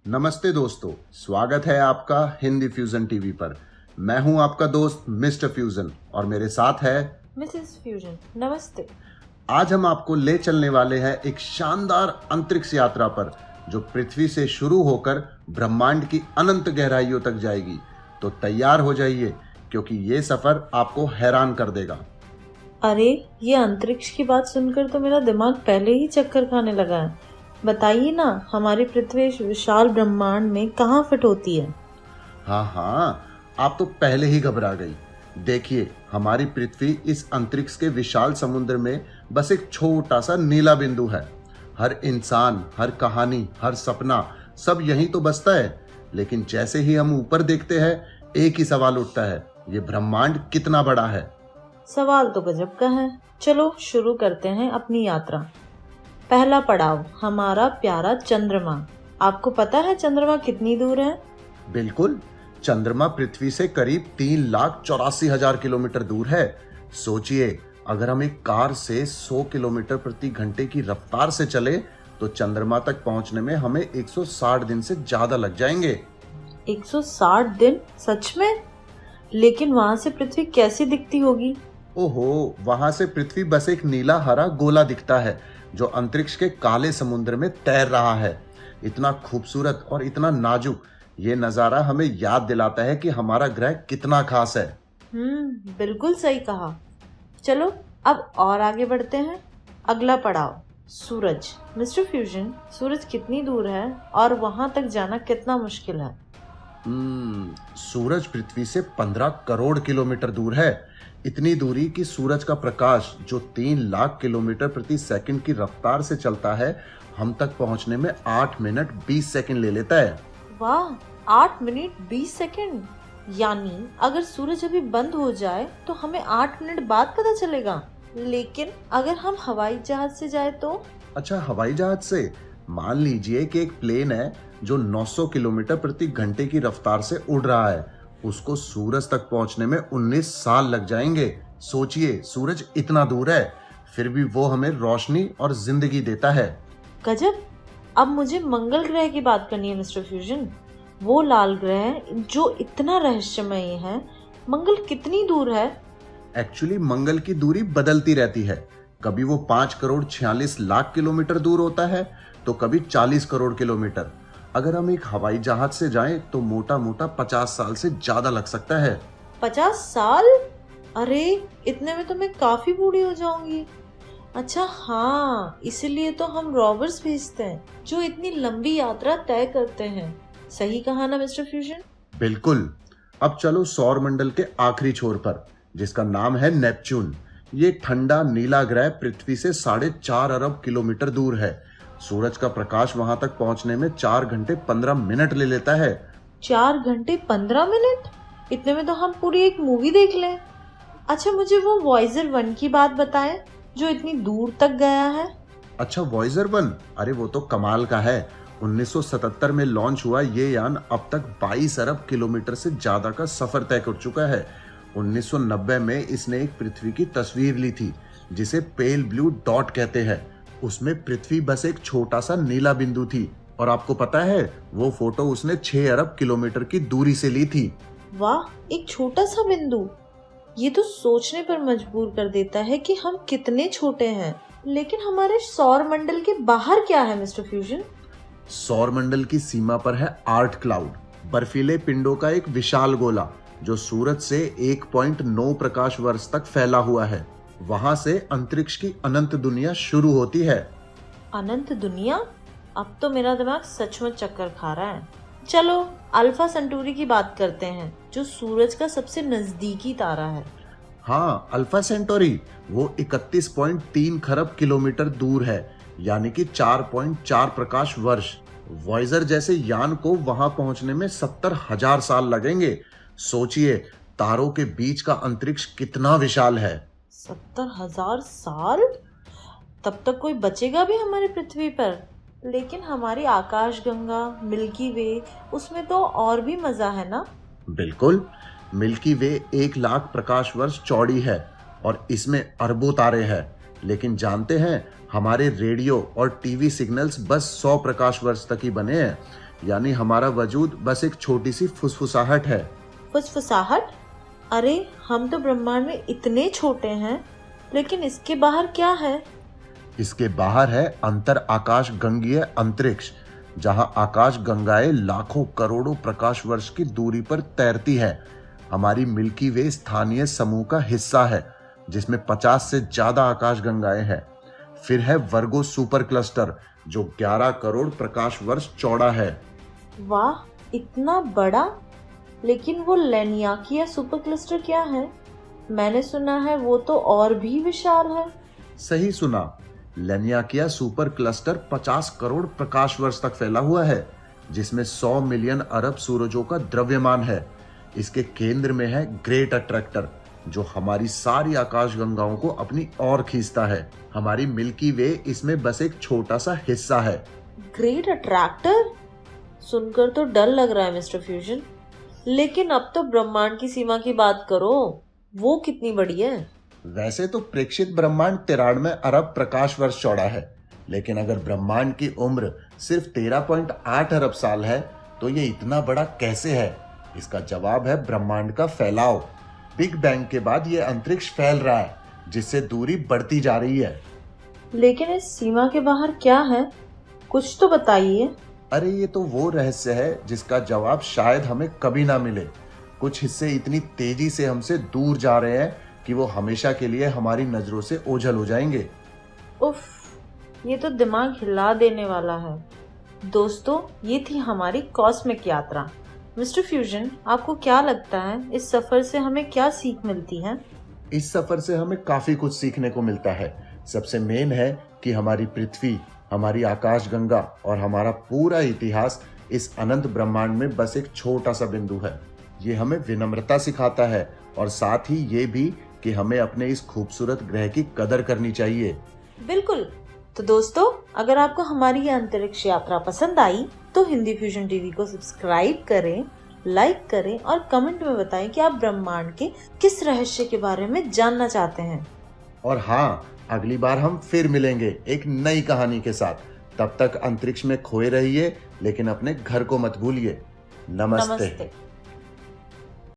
नमस्ते दोस्तों, स्वागत है आपका हिंदी फ्यूजन टीवी पर। मैं हूं आपका दोस्त मिस्टर फ्यूजन और मेरे साथ है मिसेस फ्यूजन। नमस्ते। आज हम आपको ले चलने वाले हैं एक शानदार अंतरिक्ष यात्रा पर जो पृथ्वी से शुरू होकर ब्रह्मांड की अनंत गहराइयों तक जाएगी। तो तैयार हो जाइए क्योंकि ये सफर आपको हैरान कर देगा। अरे, ये अंतरिक्ष की बात सुनकर तो मेरा दिमाग पहले ही चक्कर खाने लगा है। बताइए ना, हमारी पृथ्वी इस विशाल ब्रह्मांड में कहाँ फिट होती है? हाँ, आप तो पहले ही घबरा गई। देखिए, हमारी पृथ्वी इस अंतरिक्ष के विशाल समुद्र में बस एक छोटा सा नीला बिंदु है। हर इंसान, हर कहानी, हर सपना सब यहीं तो बसता है। लेकिन जैसे ही हम ऊपर देखते हैं, एक ही सवाल उठता है, ये ब्रह्मांड कितना बड़ा है। सवाल तो गजब का है। चलो शुरू करते हैं अपनी यात्रा। पहला पड़ाव, हमारा प्यारा चंद्रमा। आपको पता है चंद्रमा कितनी दूर है? बिल्कुल, चंद्रमा पृथ्वी से करीब 3,84,000 किलोमीटर दूर है। सोचिए, अगर हम एक कार से 100 किलोमीटर प्रति घंटे की रफ्तार से चले तो चंद्रमा तक पहुंचने में हमें 160 दिन से ज्यादा लग जाएंगे। 160 दिन? सच में? लेकिन वहां से पृथ्वी कैसी दिखती होगी? ओहो, वहां से पृथ्वी बस एक नीला हरा गोला दिखता है जो अंतरिक्ष के काले समुद्र में तैर रहा है। इतना खूबसूरत और इतना नाजुक ये नजारा हमें याद दिलाता है कि हमारा ग्रह कितना खास है। बिल्कुल सही कहा। चलो अब और आगे बढ़ते हैं। अगला पड़ाव, सूरज। मिस्टर फ्यूजन, सूरज कितनी दूर है और वहां तक जाना कितना मुश्किल है? सूरज पृथ्वी से 15 करोड़ किलोमीटर दूर है। इतनी दूरी कि सूरज का प्रकाश जो 3 लाख किलोमीटर प्रति सेकंड की रफ्तार से चलता है, हम तक पहुंचने में 8 मिनट 20 सेकंड ले लेता है। वाह, 8 मिनट 20 सेकंड! यानी अगर सूरज अभी बंद हो जाए तो हमें 8 मिनट बाद पता चलेगा। लेकिन अगर हम हवाई जहाज से जाए तो? अच्छा, हवाई जहाज से? मान लीजिए कि एक प्लेन है जो 900 किलोमीटर प्रति घंटे की रफ्तार से उड़ रहा है। उसको सूरज तक पहुंचने में 19 साल लग जाएंगे। सोचिए, सूरज इतना दूर है, फिर भी वो हमें रोशनी और जिंदगी देता है। गजब! अब मुझे मंगल ग्रह की बात करनी है मिस्टर फ्यूजन। वो लाल ग्रह जो इतना रहस्यमय है, मंगल कितनी दूर है? एक्चुअली मंगल की दूरी बदलती रहती है। कभी वो 5 करोड़ 46 लाख किलोमीटर दूर होता है तो कभी 40 करोड़ किलोमीटर। अगर हम एक हवाई जहाज से जाएं तो मोटा मोटा 50 साल से ज्यादा लग सकता है। 50 साल? अरे, इतने में तो मैं काफी बूढ़ी हो जाऊंगी। अच्छा हाँ, इसीलिए तो हम रोवर्स भेजते हैं जो इतनी लंबी यात्रा तय करते हैं। सही कहा ना मिस्टर फ्यूजन? बिल्कुल। अब चलो सौर मंडल के आखिरी छोर पर, जिसका नाम है नेपच्यून। ये ठंडा नीला ग्रह पृथ्वी से 4.5 अरब किलोमीटर दूर है। सूरज का प्रकाश वहां तक पहुंचने में 4 घंटे 15 मिनट ले लेता है। 4 घंटे 15 मिनट? इतने में तो हम पूरी एक मूवी देख लें। अच्छा, मुझे वो वॉयेजर 1 की बात बताएं जो इतनी दूर तक गया है। अच्छा, वॉयेजर 1? अरे वो तो कमाल का है। 1977 में लॉन्च हुआ ये यान अब तक 22 अरब किलोमीटर से ज्यादा का सफर तय कर चुका है। 1990 में इसने एक पृथ्वी की तस्वीर ली थी जिसे पेल ब्लू डॉट कहते हैं। उसमें पृथ्वी बस एक छोटा सा नीला बिंदु थी और आपको पता है वो फोटो उसने 6 अरब किलोमीटर की दूरी से ली थी। वाह, एक छोटा सा बिंदु! ये तो सोचने पर मजबूर कर देता है कि हम कितने छोटे हैं। लेकिन हमारे सौर मंडल के बाहर क्या है मिस्टर फ्यूजन? सौर मंडल की सीमा पर है आर्ट क्लाउड, बर्फीले पिंडों का एक विशाल गोला जो सूरज से 1.9 प्रकाश वर्ष तक फैला हुआ है। वहां से अंतरिक्ष की अनंत दुनिया शुरू होती है। अनंत दुनिया? अब तो मेरा दिमाग सचमुच चक्कर खा रहा है। चलो अल्फा सेंटूरी की बात करते हैं जो सूरज का सबसे नजदीकी तारा है। हाँ, अल्फा सेंटोरी वो 31.3 खरब किलोमीटर दूर है, यानी कि 4.4 प्रकाश वर्ष। वॉयेजर जैसे यान को वहां पहुंचने में 70,000 साल लगेंगे। सोचिए, तारों के बीच का अंतरिक्ष कितना विशाल है। 70,000 साल? तब तक कोई बचेगा भी हमारी पृथ्वी पर? लेकिन हमारी आकाशगंगा मिल्की वे, उसमें तो और भी मजा है ना? बिल्कुल, मिल्की वे 1 लाख प्रकाश वर्ष चौड़ी है और इसमें अरबों तारे हैं। लेकिन जानते हैं, हमारे रेडियो और टीवी सिग्नल्स बस 100 प्रकाश वर्ष तक ही बने हैं। यानी हमारा वजूद बस एक छोटी सी फुसफुसाहट है। फुसफुसाहट? अरे हम तो ब्रह्मांड में इतने छोटे हैं, लेकिन इसके बाहर क्या है? इसके बाहर है अंतर आकाश गंगीय अंतरिक्ष, जहां आकाश गंगाएं लाखों करोड़ों प्रकाश वर्ष की दूरी पर तैरती है। हमारी मिल्की वे स्थानीय समूह का हिस्सा है, जिसमें 50 से ज्यादा आकाश गंगाएं हैं। फिर है वर्गो सुपर क्लस्टर, जो 11 करोड़ प्रकाश वर्ष चौड़ा है। वाह, इतना बड़ा! लेकिन वो लेनियाकिया सुपर क्लस्टर क्या है? मैंने सुना है वो तो और भी विशाल है। सही सुना, लेनियाकिया सुपर क्लस्टर 50 करोड़ प्रकाश वर्ष तक फैला हुआ है, जिसमें 100 मिलियन अरब सूरजों का द्रव्यमान है। इसके केंद्र में है ग्रेट अट्रैक्टर, जो हमारी सारी आकाश गंगाओं को अपनी ओर खींचता है। हमारी मिल्की वे इसमें बस एक छोटा सा हिस्सा है। Great attractor? सुनकर तो डर लग रहा है मिस्टर फ्यूजन। लेकिन अब तो ब्रह्मांड की सीमा की बात करो, वो कितनी बड़ी है? वैसे तो प्रेक्षित ब्रह्मांड 93 अरब प्रकाश वर्ष चौड़ा है, लेकिन अगर ब्रह्मांड की उम्र सिर्फ 13.8 अरब साल है, तो ये इतना बड़ा कैसे है? इसका जवाब है ब्रह्मांड का फैलाव। बिग बैंग के बाद ये अंतरिक्ष फैल रहा है, जिससे दूरी बढ़ती जा रही है। लेकिन इस सीमा के बाहर क्या है? कुछ तो बताइए। अरे ये तो वो रहस्य है जिसका जवाब शायद हमें कभी ना मिले। कुछ हिस्से इतनी तेजी से हमसे दूर जा रहे हैं कि वो हमेशा के लिए हमारी नजरों से ओझल हो जाएंगे। उफ, ये तो दिमाग हिला देने वाला है। दोस्तों, ये थी हमारी कॉस्मिक यात्रा। मिस्टर फ्यूजन, आपको क्या लगता है इस सफर से हमें क्या सीख मिलती है? इस सफर से हमें काफी कुछ सीखने को मिलता है। सबसे मेन है कि हमारी पृथ्वी, हमारी आकाशगंगा और हमारा पूरा इतिहास इस अनंत ब्रह्मांड में बस एक छोटा सा बिंदु है। ये हमें विनम्रता सिखाता है, और साथ ही ये भी कि हमें अपने इस खूबसूरत ग्रह की कदर करनी चाहिए। बिल्कुल। तो दोस्तों, अगर आपको हमारी ये अंतरिक्ष यात्रा पसंद आई तो हिंदी फ्यूजन टीवी को सब्सक्राइब करें, लाइक करें और कमेंट में बताएं कि आप ब्रह्मांड के किस रहस्य के बारे में जानना चाहते हैं। और हाँ, अगली बार हम फिर मिलेंगे एक नई कहानी के साथ। तब तक अंतरिक्ष में खोए रहिए, लेकिन अपने घर को मत भूलिए। नमस्ते। नमस्ते।